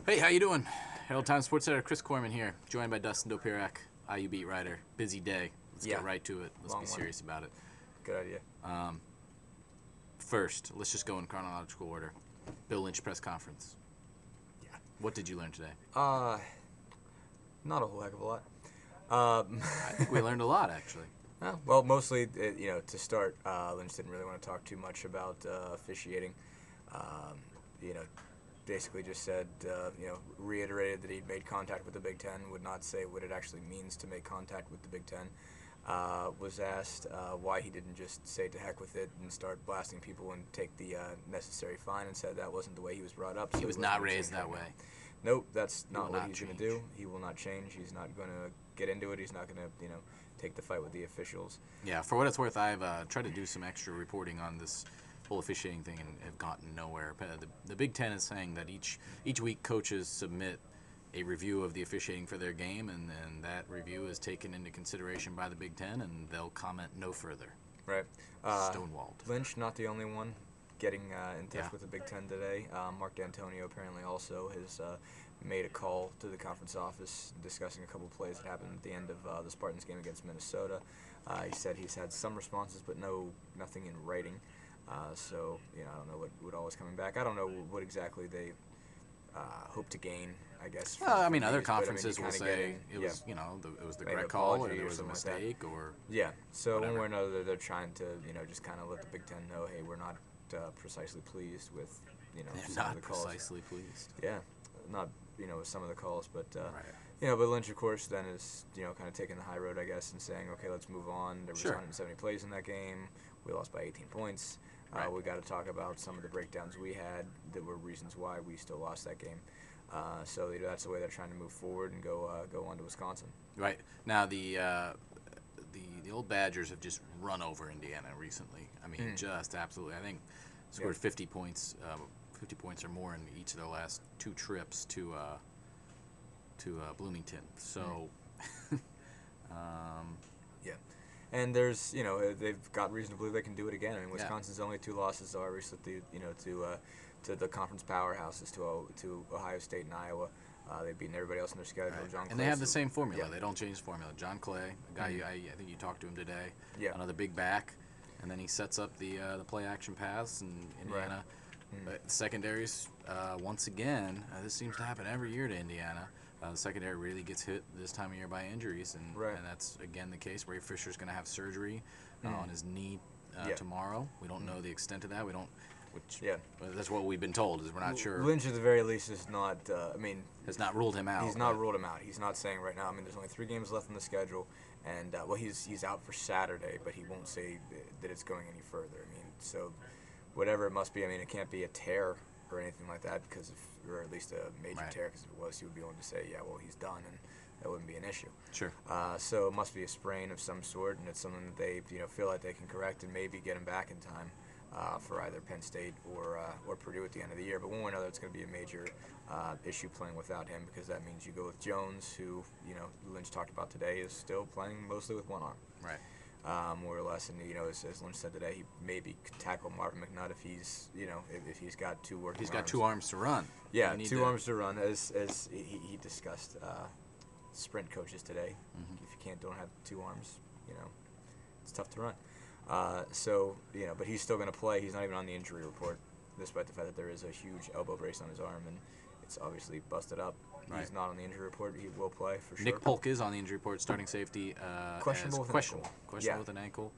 Hey, how you doing? Herald-Times sports editor Chris Korman here, joined by Dustin Dopirak, IU beat writer. Busy day. Let's Yeah. get right to it. Let's Long be one. serious about it. Good idea. First, let's just go in chronological order. Bill Lynch press conference. Yeah. What did you learn today? Not a whole heck of a lot. I think we learned a lot, actually. Well, mostly, to start, Lynch didn't really want to talk too much about officiating. You know, basically just said, reiterated that he'd made contact with the Big Ten, would not say what it actually means to make contact with the Big Ten. Was asked why he didn't just say to heck with it and start blasting people and take the necessary fine, and said that wasn't the way he was brought up. So He was wasn't not gonna raised change that right way. now. Nope, that's not will what not he's going to change. do. He will not change. He's not going to get into it. He's not going to, take the fight with the officials. Yeah, for what it's worth, I've tried to do some extra reporting on this whole officiating thing and have gotten nowhere. The Big Ten is saying that each week coaches submit a review of the officiating for their game, and then that review is taken into consideration by the Big Ten, and they'll comment no further. Right. Stonewalled. Lynch, not the only one getting in touch Yeah. with the Big Ten today. Mark D'Antonio apparently also has made a call to the conference office discussing a couple of plays that happened at the end of the Spartans game against Minnesota. He said he's had some responses, but nothing in writing. So, I don't know what all is coming back. I don't know what exactly they hope to gain, I guess. Well, I from mean, other these, but, conferences you're will kinda say getting- it was, it was the Maybe correct an call, or apology there or was a something like that. mistake, or Yeah, so whatever. one way or another, they're trying to, just kind of let the Big Ten know, hey, we're not precisely pleased with, they're some not of the calls. precisely pleased. Yeah, not, with some of the calls, but, Right. but Lynch, of course, then is, kind of taking the high road, I guess, and saying, okay, let's move on. There was Sure. 170 plays in that game. We lost by 18 points. Right. We got to talk about some of the breakdowns we had that were reasons why we still lost that game. So that's the way they're trying to move forward and go on to Wisconsin. Right. Now the old Badgers have just run over Indiana recently. I mean, just absolutely. I think scored 50 points, 50 points or more in each of their last two trips to Bloomington. So, Yeah, and there's they've got reason to believe they can do it again. I mean, Wisconsin's only two losses are recently to the conference powerhouses, to Ohio State and Iowa. They've beaten everybody else in their schedule. right. John And Clay, they have the so- same formula. Yeah. They don't change the formula. John Clay, a guy I think you talked to him today. Yeah. Another big back, and then he sets up the play action pass, and Indiana. Secondaries, once again, this seems to happen every year to Indiana. The secondary really gets hit this time of year by injuries, and that's again the case. Ray Fisher's going to have surgery on his knee tomorrow. We don't know the extent of that. We don't, that's what we've been told. Is we're not sure. Lynch, at the very least, is not. Has not ruled him out. He's not ruled him out. He's not saying right now. I mean, there's only 3 games left in the schedule, and he's out for Saturday, but he won't say that it's going any further. I mean, so whatever it must be. I mean, it can't be a tear or anything like that, or at least a major tear, because if it was, he would be willing to say, yeah, well, he's done, and that wouldn't be an issue. Sure. So it must be a sprain of some sort, and it's something that they feel like they can correct and maybe get him back in time for either Penn State or Purdue at the end of the year. But one way or another, it's going to be a major issue playing without him, because that means you go with Jones, who Lynch talked about today, is still playing mostly with one arm. Right. More or less, and as Lynch said today, he maybe could tackle Marvin McNutt if he's if he's got 2 working. He's got arms. 2 arms to run. Yeah, 2 arms to run, as he discussed. Sprint coaches today. If you don't have 2 arms, it's tough to run. But he's still going to play. He's not even on the injury report, despite the fact that there is a huge elbow brace on his arm, and it's obviously busted up. Right. He's not on the injury report. He will play for sure. Nick Polk is on the injury report, starting safety. Questionable with an questionable. ankle. Questionable Yeah. with an ankle.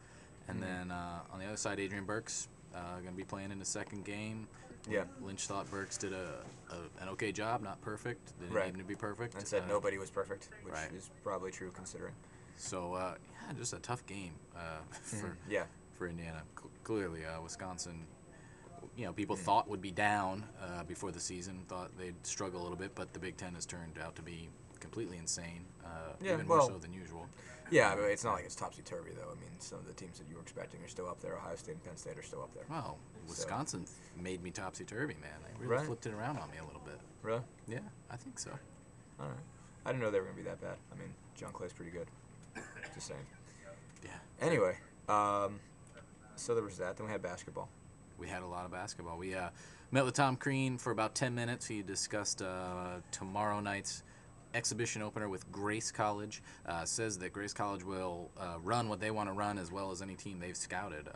And then on the other side, Adrian Burks going to be playing in the second game. Yeah. Lynch thought Burks did an okay job, not perfect. Didn't Right. need him to be perfect. And said nobody was perfect, which right. is probably true considering. So just a tough game for Indiana. Clearly, Wisconsin. People thought would be down before the season. Thought they'd struggle a little bit, but the Big Ten has turned out to be completely insane. Even more so than usual. Yeah, but it's not like it's topsy-turvy, though. I mean, some of the teams that you were expecting are still up there. Ohio State and Penn State are still up there. Well, Wisconsin made me topsy-turvy, man. They really flipped it around on me a little bit. Really? Yeah, I think so. All right. I didn't know they were going to be that bad. I mean, John Clay's pretty good. Just saying. Yeah. Anyway, so there was that. Then we had basketball. we had a lot of basketball. We met with Tom Crean for about 10 minutes. He discussed tomorrow night's exhibition opener with Grace College. Says that Grace College will run what they want to run as well as any team they've scouted.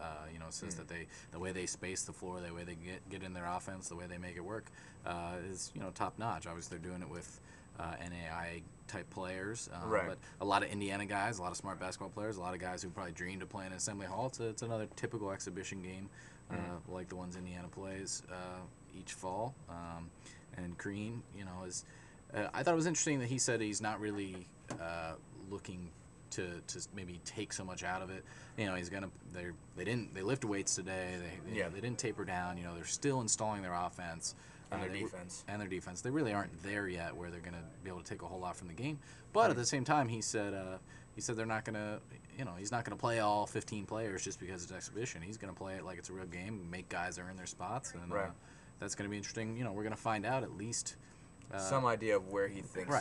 Says that the way they space the floor, the way they get in their offense, the way they make it work is top notch. Obviously, they're doing it with NAIA type players, but a lot of Indiana guys, a lot of smart basketball players, a lot of guys who probably dreamed of playing at Assembly Hall. It's another typical exhibition game, like the ones Indiana plays each fall. And Crean, is. I thought it was interesting that he said he's not really looking to maybe take so much out of it. He's gonna. They lift weights today. They didn't taper down. They're still installing their offense. And their defense. They really aren't there yet where they're going to be able to take a whole lot from the game. But at the same time, he said they're not going to, he's not going to play all 15 players just because it's an exhibition. He's going to play it like it's a real game, make guys earn their spots, and that's going to be interesting. We're going to find out at least some idea of where he thinks,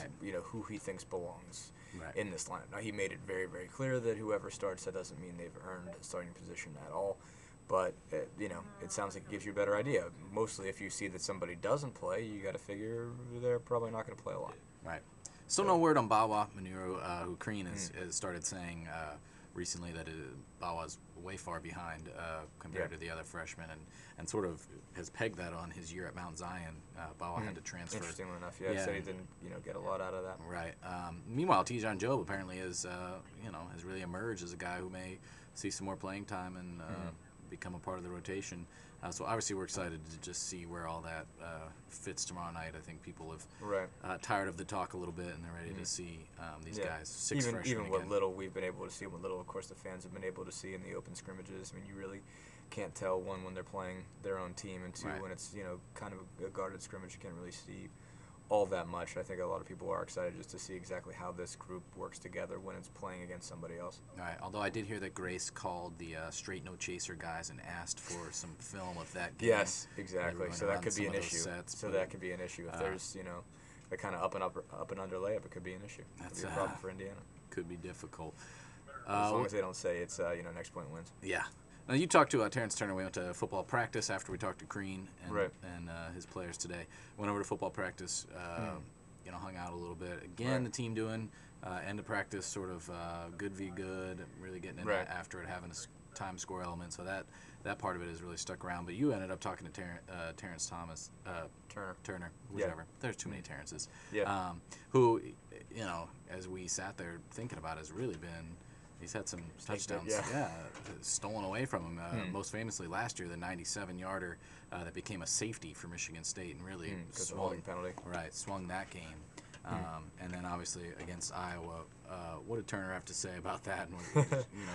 who he thinks belongs in this lineup. Now, he made it very, very clear that whoever starts, that doesn't mean they've earned a starting position at all. But, it sounds like it gives you a better idea. Mostly if you see that somebody doesn't play, you got to figure they're probably not going to play a lot. Right. Still no word on Bawa Muniro, who Crean has started saying recently that Bawa's way far behind compared to the other freshmen and sort of has pegged that on his year at Mount Zion. Bawa had to transfer. Interestingly enough, he said he didn't get a lot out of that. Right. Meanwhile, Tijon Jobe apparently has really emerged as a guy who may see some more playing time and become a part of the rotation. So obviously we're excited to just see where all that fits tomorrow night. I think people have tired of the talk a little bit and they're ready to see these guys. Six freshmen even what again. little we've been able to see, what little of course the fans have been able to see in the open scrimmages. I mean, you really can't tell when they're playing their own team, and two when it's kind of a guarded scrimmage, you can't really see all that much. I think a lot of people are excited just to see exactly how this group works together when it's playing against somebody else. All right. Although I did hear that Grace called the straight no chaser guys and asked for some film of that game. Yes, exactly. So that could be an issue. That could be an issue if there's the kind of up and under layup. It could be an issue. That's a problem for Indiana. Could be difficult. As long as they don't say it's next point wins. Yeah. Now, you talked to Terrence Turner. We went to football practice after we talked to Crean and his players today. Went over to football practice, hung out a little bit. Again, the team doing end of practice sort of good v good, really getting into it after it having a time score element. So that part of it has really stuck around. But you ended up talking to Terrence Thomas. Turner, whichever. There's too many Terrences. Who, as we sat there thinking about, has really been... He's had some touchdowns, stolen away from him. Most famously last year, the 97-yarder that became a safety for Michigan State and really swung that game. And then obviously against Iowa, what did Turner have to say about that?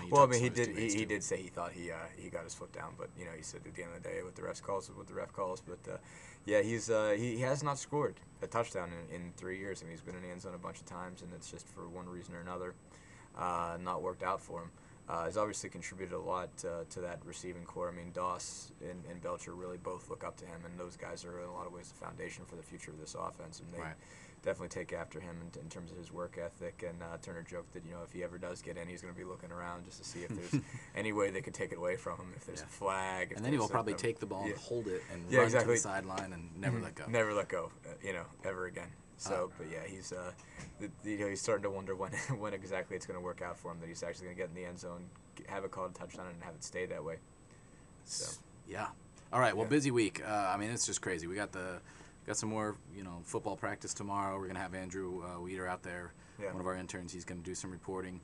Well, I mean, he did say he thought he got his foot down, but he said at the end of the day, what the ref calls. But he has not scored a touchdown in 3 years. I mean, he's been in the end zone a bunch of times, and it's just for one reason or another. Not worked out for him. Has obviously contributed a lot to that receiving core. I mean, Doss and Belcher really both look up to him, and those guys are in a lot of ways the foundation for the future of this offense, and they definitely take after him in terms of his work ethic. And Turner joked that if he ever does get in, he's going to be looking around just to see if there's any way they could take it away from him, if there's a flag. And then he will probably take the ball and hold it and run to the sideline and never let go. Never let go, ever again. So, but yeah, he's starting to wonder when exactly it's going to work out for him, that he's actually going to get in the end zone, have it called a touchdown, and have it stay that way. So yeah. All right. Well, busy week. I mean, it's just crazy. We got some more football practice tomorrow. We're going to have Andrew Weeder out there, one of our interns. He's going to do some reporting.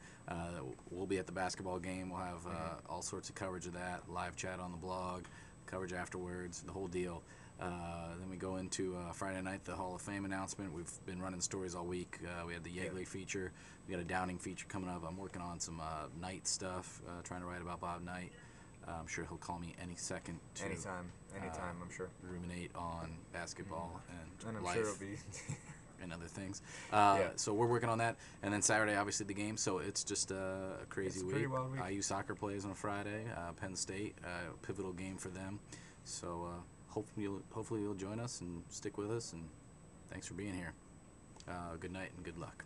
We'll be at the basketball game. We'll have all sorts of coverage of that, live chat on the blog, coverage afterwards, the whole deal. Then we go into Friday night, the Hall of Fame announcement. We've been running stories all week. We had the Yeagley feature. We got a Downing feature coming up. I'm working on some Knight stuff, trying to write about Bob Knight. I'm sure he'll call me any second to anytime, I'm sure. Ruminate on basketball and I'm life sure it'll be and other things. So we're working on that. And then Saturday, obviously, the game. So it's just a crazy week. Pretty wild week. IU soccer plays on Friday. Penn State, pivotal game for them. So hopefully you'll join us and stick with us. And thanks for being here. Good night and good luck.